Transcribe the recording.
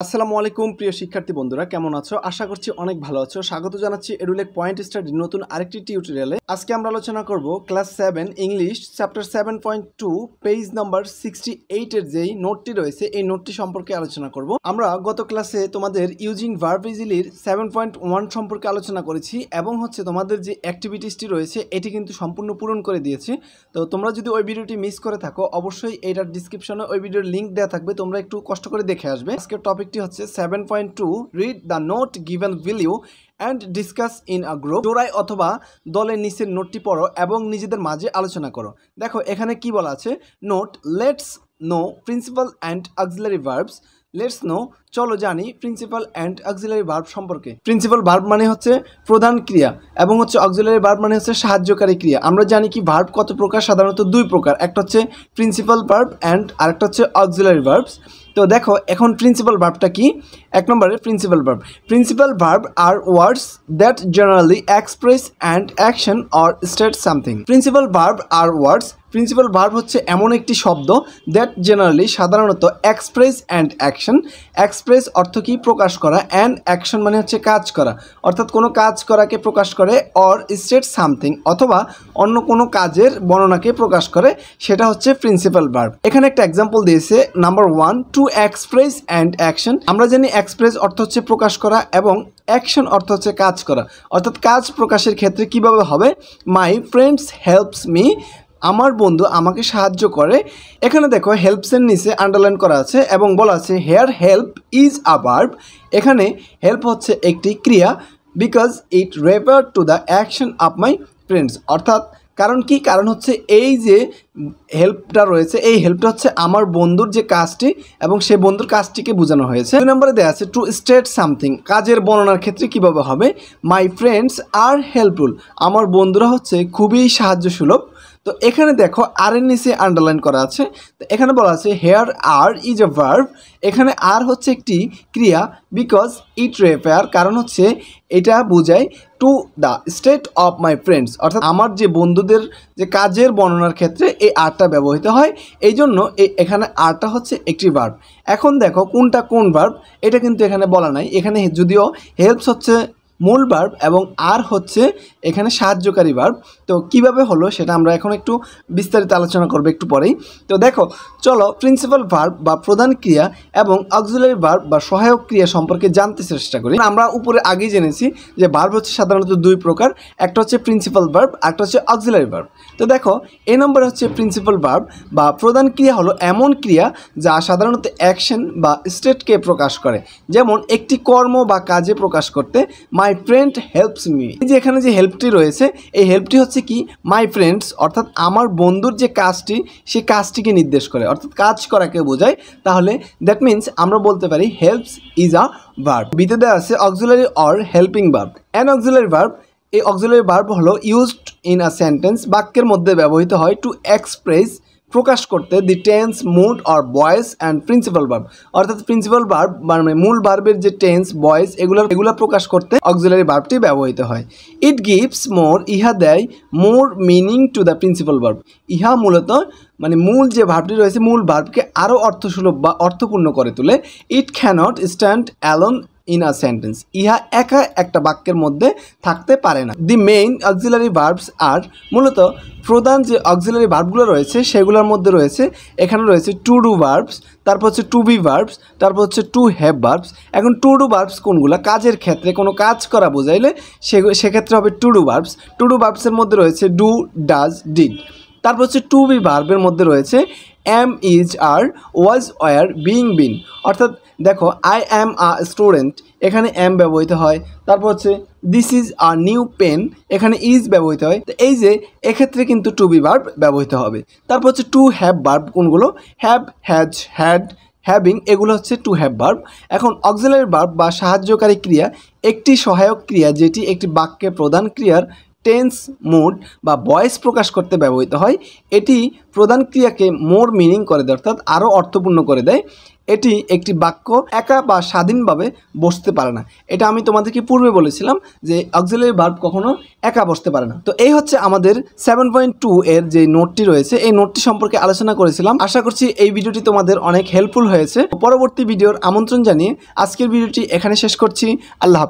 আসসালামু আলাইকুম প্রিয় শিক্ষার্থী বন্ধুরা, কেমন আছো? আশা করছি অনেক ভালো আছো। স্বাগত জানাচ্ছি এডুলেক পয়েন্ট স্টাডির নতুন আরেকটি টিউটোরিয়ালে। আজকে আমরা আলোচনা করব class 7 English chapter 7.2 page number 68 এর যেই নোটটি রয়েছে এই নোটটি সম্পর্কে আলোচনা করব। আমরা গত ক্লাসে তোমাদের ইউজিং ভার্ব ইজিলির 7.1 সম্পর্কে আলোচনা করেছি এবং তোমাদের যে অ্যাক্টিভিটিসটি রয়েছে এটি কিন্তু সম্পূর্ণ পূরণ করে দিয়েছি। তো তোমরা যদি ওই ভিডিওটি মিস করে থাকো অবশ্যই এটার ডিসক্রিপশনে ওই ভিডিওর লিঙ্ক দেওয়া থাকবে, তোমরা একটু কষ্ট করে দেখে আসবে। আজকের টপিকটি হচ্ছে 7.2 read the note given value and discuss in a group. জোড়ায় অথবা দলের নিচের নোটটি পড়ো এবং নিজেদের মাঝে আলোচনা করো। দেখো এখানে কি বলা আছে, note let's know principal and auxiliary verbs. Let's know চলো জানি প্রিন্সিপাল অ্যান্ড অক্সিলারি ভার্ব সম্পর্কে। প্রিন্সিপাল ভার্ব মানে হচ্ছে প্রধান ক্রিয়া এবং অক্সিলারি ভার্ব মানে হচ্ছে সাহায্যকারী ক্রিয়া। আমরা জানি কি ভার্ব কত প্রকার, সাধারণত দুই প্রকার, একটা হচ্ছে প্রিন্সিপাল ভার্ব অ্যান্ড আরেকটা হচ্ছে অক্সিলারি ভার্বস। তো দেখো এখন প্রিন্সিপাল ভার্বটা কি, এক নম্বরে principal verb. Principal verb are words that generally express and action or state something. Principal verb are words, principal verb হচ্ছে এমন একটি শব্দ দ্যাট জেনারেলি সাধারণত এক্সপ্রেস অ্যান্ড অ্যাকশন। এক্সপ্রেস অর্থ কি, প্রকাশ করা, অ্যান্ড অ্যাকশন মানে হচ্ছে কাজ করা, অর্থাৎ কোনো কাজ করাকে প্রকাশ করে, অর স্টেট সামথিং অথবা অন্য কোনো কাজের বর্ণনাকে প্রকাশ করে, সেটা হচ্ছে প্রিন্সিপাল ভার্ব। এখানে একটা এক্সাম্পল দিয়েছে, number 1 to express and action. আমরা জানি এক্সপ্রেস অর্থ হচ্ছে প্রকাশ করা এবং অ্যাকশন অর্থ হচ্ছে কাজ করা, অর্থাৎ কাজ প্রকাশের ক্ষেত্রে কিভাবে হবে, মাই ফ্রেন্ডস হেল্পস মি, আমার বন্ধু আমাকে সাহায্য করে। এখানে দেখো হেল্পসের নিচে আন্ডারলাইন করা আছে এবং বলা আছে here help is a verb. এখানে হেল্প হচ্ছে একটি ক্রিয়া, because it refer to the action of my friends. অর্থাৎ কারণ কি, কারণ হচ্ছে এই যে হেল্পটা রয়েছে এই হেল্পটা হচ্ছে আমার বন্ধুর যে কাজটি এবং সে বন্ধুর কাজটিকে বোঝানো হয়েছে। 2 নম্বরে দেওয়া আছে টু স্টেট সামথিং, কাজের বর্ণনার ক্ষেত্রে কিভাবে হবে, মাই ফ্রেন্ডস আর হেল্পফুল, আমার বন্ধুরা হচ্ছে খুবই সাহায্য সুলভ। তো এখানে দেখো আর এর নিচে আন্ডারলাইন করা আছে, তো এখানে বলা আছে here are is a verb. এখানে আর হচ্ছে একটি ক্রিয়া, বিকজ ইট রেফার, কারণ হচ্ছে এটা বোঝায় to the state of my friends, অর্থাৎ আমার যে বন্ধুদের যে কাজের বর্ণনার ক্ষেত্রে এই আরটা ব্যবহৃত হয়, এই জন্য এখানে আরটা হচ্ছে একটি ভার্ব। এখন দেখো কোনটা কোন ভার্ব এটা কিন্তু এখানে বলা নাই। এখানে যদিও হেল্পস হচ্ছে মূল ভার্ব এবং আর হচ্ছে এখানে সাহায্যকারী ভার্ব। তো কিভাবে হলো সেটা আমরা এখন একটু বিস্তারিত আলোচনা করব একটু পরেই। তো দেখো চলো প্রিন্সিপাল ভার্ব বা প্রধান ক্রিয়া এবং অক্সিলারি ভার্ব বা সহায়ক ক্রিয়া সম্পর্কে জানতে চেষ্টা করি। আমরা উপরে আগেই জেনেছি যে ভার্ব হচ্ছে সাধারণত দুই প্রকার, একটা হচ্ছে প্রিন্সিপাল ভার্ব আর একটা হচ্ছে অক্সিলারি ভার্ব। তো দেখো এই নম্বরে হচ্ছে প্রিন্সিপাল ভার্ব বা প্রধান ক্রিয়া হলো এমন ক্রিয়া যা সাধারণত অ্যাকশন বা স্টেটকে প্রকাশ করে, যেমন একটি কর্ম বা কাজে প্রকাশ করতে মাই ফ্রেন্ড হেল্পস মি। এই যে এখানে যে হেল্পটি রয়েছে এই হেল্পটি হচ্ছে কি মাই ফ্রেন্ডস, অর্থাৎ আমার বন্ধুর যে কাজটি সেই কাজটিকে নির্দেশ করে, অর্থাৎ কাজ করাকে বোঝায়। তাহলে দ্যাট মিনস আমরা বলতে পারি হেল্পস ইজ আ ভার্ব। বিতে দেওয়া আছে auxiliary or helping verb. An auxiliary verb, এই অক্সিলারি ভার্ব হলো ইউজড ইন আ সেন্টেন্স, বাক্যের মধ্যে ব্যবহৃত হয় টু এক্সপ্রেস, প্রকাশ করতে the tense, mood or voice and principal verb. অর্থাৎ প্রিন্সিপাল ভার্ব মানে মূল ভার্বের যে টেন্স, ভয়েস এগুলো প্রকাশ করতে অক্সিলারি ভার্বটি ব্যবহৃত হয়। ইট গিভস মোর, ইহা দেয় more meaning to the principal verb. ইহা মূলত মানে মূল যে ভার্বটি রয়েছে মূল ভার্বকে আরও অর্থসুলভ বা অর্থপূর্ণ করে তোলে। It cannot stand alone in a sentence, ইহা একা একটা বাক্যের মধ্যে থাকতে পারে না। The main auxiliary verbs are, মূলত প্রধান যে অক্সিলারি ভার্বগুলো রয়েছে সেগুলোর মধ্যে রয়েছে, এখানে রয়েছে টু ডু ভার্বস, তারপর হচ্ছে টু বি ভার্বস, তারপর হচ্ছে টু হ্যাভ ভার্বস। এখন টু ডু ভার্বস কোনগুলো, কাজের ক্ষেত্রে কোনো কাজ করা বোঝাইলে সেক্ষেত্রে হবে to do verbs. To do ভার্বসের মধ্যে রয়েছে ডু, ডাজ, ডিড। তারপর হচ্ছে টু বি ভার্বের মধ্যে রয়েছে am, is, are, was, were, being, been. অর্থাৎ দেখো আই অ্যাম আ স্টুডেন্ট, এখানে এম ব্যবহৃত হয়। তারপর হচ্ছে this is a new pen, এখানে ইজ ব্যবহৃত হয়। তো এই যে এক্ষেত্রে কিন্তু টু বি ভার্ব ব্যবহৃত হবে। তারপর হচ্ছে টু হ্যাভ ভার্ব কোনগুলো, হ্যাভ, হ্যাজ, হ্যাড, হ্যাভিং, এগুলো হচ্ছে টু হ্যাভ ভার্ব। এখন অক্সিলারি ভার্ব বা সাহায্যকারী ক্রিয়া একটি সহায়ক ক্রিয়া যেটি একটি বাক্যে প্রধান ক্রিয়ার টেন্স, মুড বা ভয়েস প্রকাশ করতে ব্যবহৃত হয়। এটি প্রধান ক্রিয়াকে মোর মিনিং করে দেয়, অর্থাৎ আরও অর্থপূর্ণ করে দেয়। এটি একটি বাক্য একা বা স্বাধীনভাবে বসতে পারে না। এটা আমি তোমাদেরকে পূর্বে বলেছিলাম যে অক্সিলারি ভার্ব কখনো একা বসতে পারে না। তো এই হচ্ছে আমাদের 7.2 এর যে নোটটি রয়েছে, এই নোটটি সম্পর্কে আলোচনা করেছিলাম। আশা করছি এই ভিডিওটি তোমাদের অনেক হেল্পফুল হয়েছে। পরবর্তী ভিডিওর আমন্ত্রণ জানিয়ে আজকের ভিডিওটি এখানে শেষ করছি। আল্লাহ হাফেজ।